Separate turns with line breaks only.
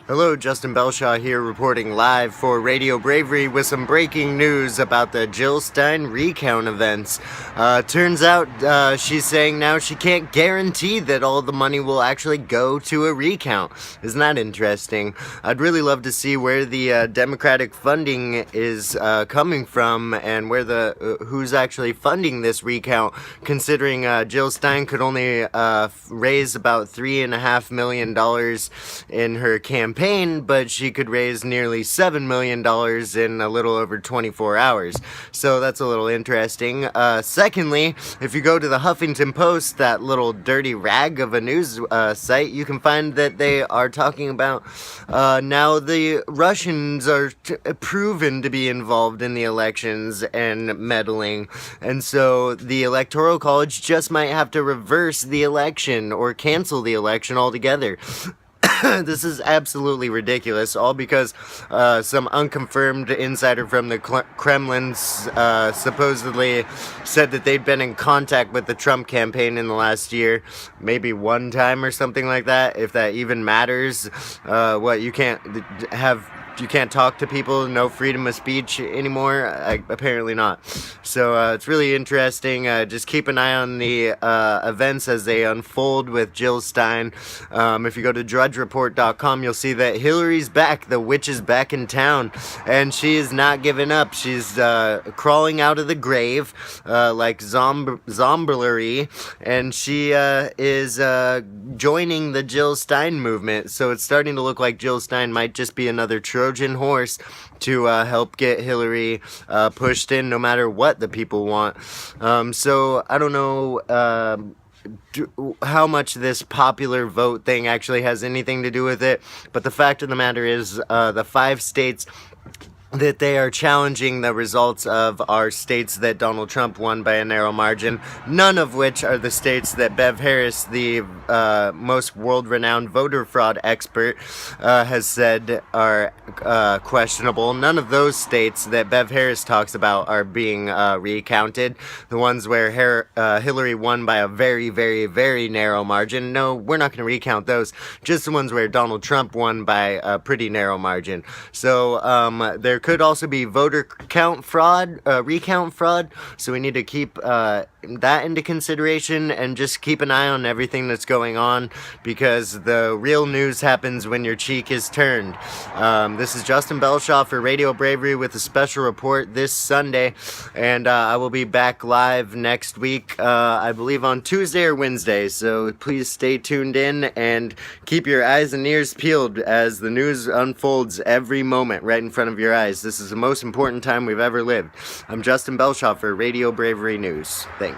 Hello, Justin Bellshaw here reporting live for Radio Bravery with some breaking news about the Jill Stein Recount events. Turns out she's saying now she can't guarantee that all the money will actually go to a recount. Isn't that interesting? I'd really love to see where the Democratic funding is coming from and where who's actually funding this recount, considering Jill Stein could only raise about $3.5 million in her campaign, but she could raise nearly $7 million in a little over 24 hours. So that's a little interesting. Secondly, if you go to the Huffington Post, that little dirty rag of a news site, you can find that they are talking about now the Russians are proven to be involved in the elections and meddling. And so the Electoral College just might have to reverse the election or cancel the election altogether. This is absolutely ridiculous, all because some unconfirmed insider from the Kremlin supposedly said that they'd been in contact with the Trump campaign in the last year, maybe one time or something like that, if that even matters. You can't talk to people, no freedom of speech anymore? Apparently not. So it's really interesting. Just keep an eye on the events as they unfold with Jill Stein. If you go to drudgereport.com, you'll see that Hillary's back. The witch is back in town, and she is not giving up. She's crawling out of the grave like zombie, and she is joining the Jill Stein movement. So it's starting to look like Jill Stein might just be another Trojan horse to help get Hillary pushed in no matter what the people want. So I don't know how much this popular vote thing actually has anything to do with it, but the fact of the matter is the 5 states that they are challenging the results of are states that Donald Trump won by a narrow margin, none of which are the states that Bev Harris, the most world-renowned voter fraud expert, has said are questionable. None of those states that Bev Harris talks about are being recounted. The ones where Hillary won by a very, very, very narrow margin, no, we're not going to recount those. Just the ones where Donald Trump won by a pretty narrow margin. So there could also be voter count fraud, recount fraud, so we need to keep that into consideration and just keep an eye on everything that's going on, because the real news happens when your cheek is turned. This is Justin Bellshaw for Radio Bravery with a special report this Sunday, and I will be back live next week, I believe on Tuesday or Wednesday, so please stay tuned in and keep your eyes and ears peeled as the news unfolds every moment right in front of your eyes. This is the most important time we've ever lived. I'm Justin Bellshaw for Radio Bravery News. Thanks.